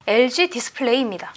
LG 디스플레이입니다.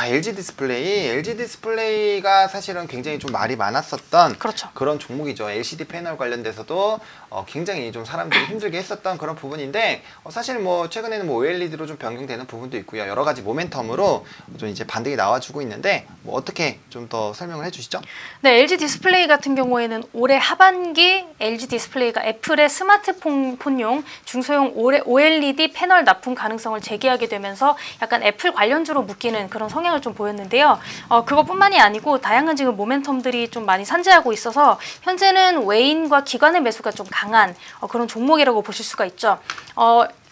LG 디스플레이가 사실은 굉장히 좀 말이 많았었던 그렇죠. 그런 종목이죠. LCD 패널 관련돼서도 굉장히 좀 사람들이 힘들게 했었던 그런 부분인데 사실 뭐 최근에는 뭐 OLED로 좀 변경되는 부분도 있고요. 여러 가지 모멘텀으로 좀 이제 반등이 나와주고 있는데 뭐 어떻게 좀 더 설명을 해주시죠? 네, LG 디스플레이 같은 경우에는 올해 하반기 LG 디스플레이가 애플의 스마트폰용 중소형 OLED 패널 납품 가능성을 제기하게 되면서 약간 애플 관련주로 묶이는 그런 성향을 좀 보였는데요. 그것뿐만이 아니고 다양한 지금 모멘텀들이 좀 많이 산재하고 있어서 현재는 외인과 기관의 매수가 좀 강한 그런 종목이라고 보실 수가 있죠.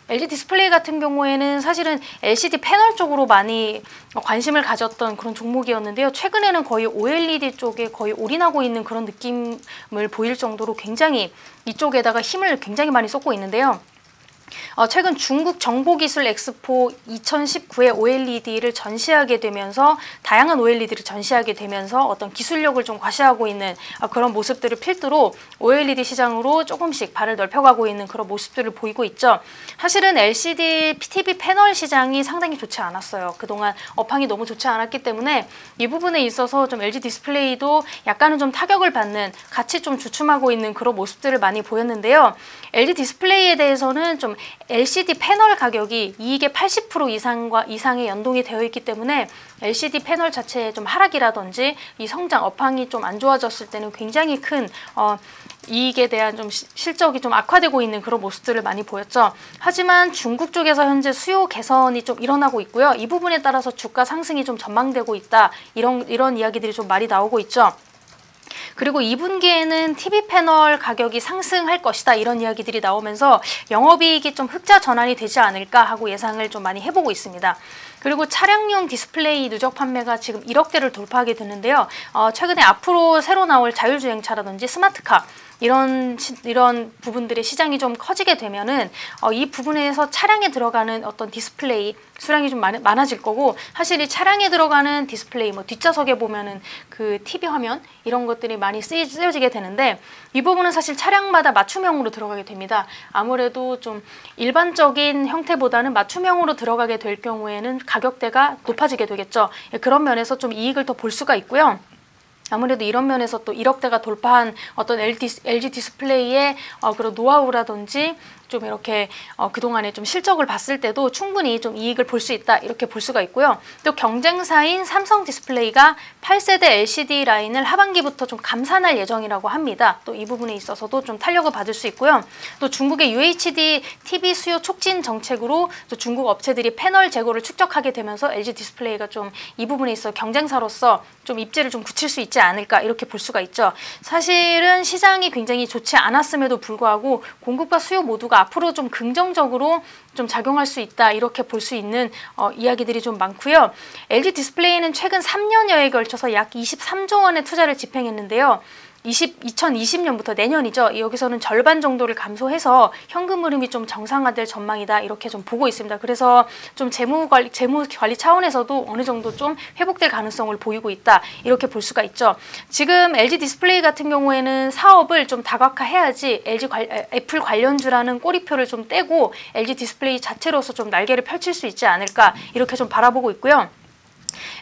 LG 디스플레이 같은 경우에는 사실은 LCD 패널 쪽으로 많이 관심을 가졌던 그런 종목이었는데요. 최근에는 거의 OLED 쪽에 거의 올인하고 있는 그런 느낌을 보일 정도로 굉장히 이쪽에다가 힘을 굉장히 많이 쏟고 있는데요. 최근 중국 정보기술 엑스포 2019에 OLED를 전시하게 되면서 다양한 OLED를 전시하게 되면서 어떤 기술력을 좀 과시하고 있는 그런 모습들을 필두로 OLED 시장으로 조금씩 발을 넓혀가고 있는 그런 모습들을 보이고 있죠. 사실은 LCD TV 패널 시장이 상당히 좋지 않았어요. 그동안 업황이 너무 좋지 않았기 때문에 이 부분에 있어서 좀 LG 디스플레이도 약간은 좀 타격을 받는 같이 좀 주춤하고 있는 그런 모습들을 많이 보였는데요. LG 디스플레이에 대해서는 좀 LCD 패널 가격이 이익의 80% 이상의 연동이 되어 있기 때문에 LCD 패널 자체의 좀 하락이라든지 이 성장 업황이 좀 안 좋아졌을 때는 굉장히 큰 이익에 대한 좀 실적이 좀 악화되고 있는 그런 모습들을 많이 보였죠. 하지만 중국 쪽에서 현재 수요 개선이 좀 일어나고 있고요. 이 부분에 따라서 주가 상승이 좀 전망되고 있다. 이런 이야기들이 좀 많이 나오고 있죠. 그리고 2분기에는 TV 패널 가격이 상승할 것이다 이런 이야기들이 나오면서 영업이익이 좀 흑자 전환이 되지 않을까 하고 예상을 좀 많이 해보고 있습니다. 그리고 차량용 디스플레이 누적 판매가 지금 1억 대를 돌파하게 되는데요. 최근에 앞으로 새로 나올 자율주행차라든지 스마트카 이런 부분들의 시장이 좀 커지게 되면은 이 부분에서 차량에 들어가는 어떤 디스플레이 수량이 좀 많아질 거고, 사실 이 차량에 들어가는 디스플레이 뭐 뒷좌석에 보면은 그 TV 화면 이런 것들이 많이 쓰여지게 되는데 이 부분은 사실 차량마다 맞춤형으로 들어가게 됩니다. 아무래도 좀 일반적인 형태보다는 맞춤형으로 들어가게 될 경우에는 가격대가 높아지게 되겠죠. 그런 면에서 좀 이익을 더 볼 수가 있고요. 아무래도 이런 면에서 또 1억대가 돌파한 어떤 LG 디스플레이의 그런 노하우라든지 좀 이렇게 그동안에 좀 실적을 봤을 때도 충분히 좀 이익을 볼 수 있다 이렇게 볼 수가 있고요. 또 경쟁사인 삼성 디스플레이가 8세대 LCD 라인을 하반기부터 좀 감산할 예정이라고 합니다. 또 이 부분에 있어서도 좀 탄력을 받을 수 있고요. 또 중국의 UHD TV 수요 촉진 정책으로 또 중국 업체들이 패널 재고를 축적하게 되면서 LG 디스플레이가 좀 이 부분에 있어 경쟁사로서 좀 입지를 좀 굳힐 수 있지 않을까 이렇게 볼 수가 있죠. 사실은 시장이 굉장히 좋지 않았음에도 불구하고 공급과 수요 모두가 앞으로 좀 긍정적으로 좀 작용할 수 있다 이렇게 볼 수 있는 이야기들이 좀 많고요. LG 디스플레이는 최근 3년여에 걸쳐서 약 23조 원의 투자를 집행했는데요. 2020년부터 내년이죠. 여기서는 절반 정도를 감소해서 현금 흐름이 좀 정상화될 전망이다 이렇게 좀 보고 있습니다. 그래서 좀 재무 관리 차원에서도 어느 정도 좀 회복될 가능성을 보이고 있다 이렇게 볼 수가 있죠. 지금 LG 디스플레이 같은 경우에는 사업을 좀 다각화해야지 애플 관련주라는 꼬리표를 좀 떼고 LG 디스플레이 자체로서 좀 날개를 펼칠 수 있지 않을까 이렇게 좀 바라보고 있고요.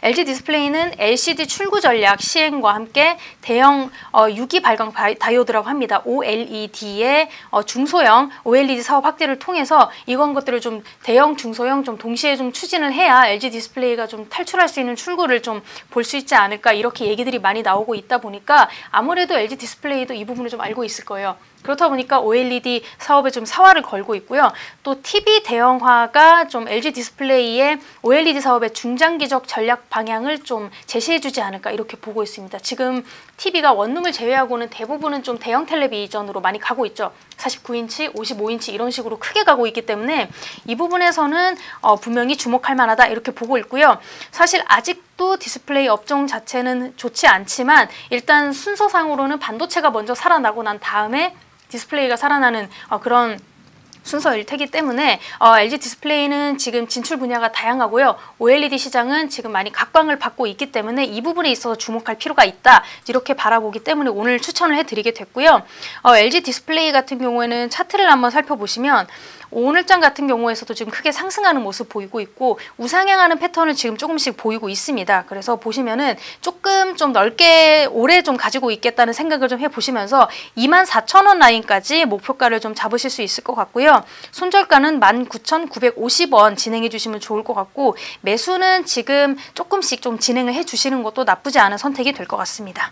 LG 디스플레이는 LCD 출구 전략 시행과 함께 대형 유기 발광 다이오드라고 합니다. OLED의 중소형 OLED 사업 확대를 통해서 이런 것들을 좀 대형, 중소형 좀 동시에 좀 추진을 해야 LG 디스플레이가 좀 탈출할 수 있는 출구를 좀 볼 수 있지 않을까 이렇게 얘기들이 많이 나오고 있다 보니까 아무래도 LG 디스플레이도 이 부분을 좀 알고 있을 거예요. 그렇다 보니까 OLED 사업에 좀 사활을 걸고 있고요. 또 TV 대형화가 좀 LG 디스플레이의 OLED 사업의 중장기적 전략 방향을 좀 제시해주지 않을까 이렇게 보고 있습니다. 지금 TV가 원룸을 제외하고는 대부분은 좀 대형 텔레비전으로 많이 가고 있죠. 49인치, 55인치 이런 식으로 크게 가고 있기 때문에 이 부분에서는 분명히 주목할 만하다 이렇게 보고 있고요. 사실 아직도 디스플레이 업종 자체는 좋지 않지만 일단 순서상으로는 반도체가 먼저 살아나고 난 다음에 디스플레이가 살아나는 그런 순서일 테기 때문에 LG 디스플레이는 지금 진출 분야가 다양하고요. OLED 시장은 지금 많이 각광을 받고 있기 때문에 이 부분에 있어서 주목할 필요가 있다. 이렇게 바라보기 때문에 오늘 추천을 해드리게 됐고요. LG 디스플레이 같은 경우에는 차트를 한번 살펴보시면 오늘장 같은 경우에서도 지금 크게 상승하는 모습 보이고 있고 우상향하는 패턴을 지금 조금씩 보이고 있습니다. 그래서 보시면은 조금 좀 넓게 오래 좀 가지고 있겠다는 생각을 좀 해보시면서 24,000원 라인까지 목표가를 좀 잡으실 수 있을 것 같고요. 손절가는 19,950원 진행해 주시면 좋을 것 같고 매수는 지금 조금씩 좀 진행을 해 주시는 것도 나쁘지 않은 선택이 될 것 같습니다.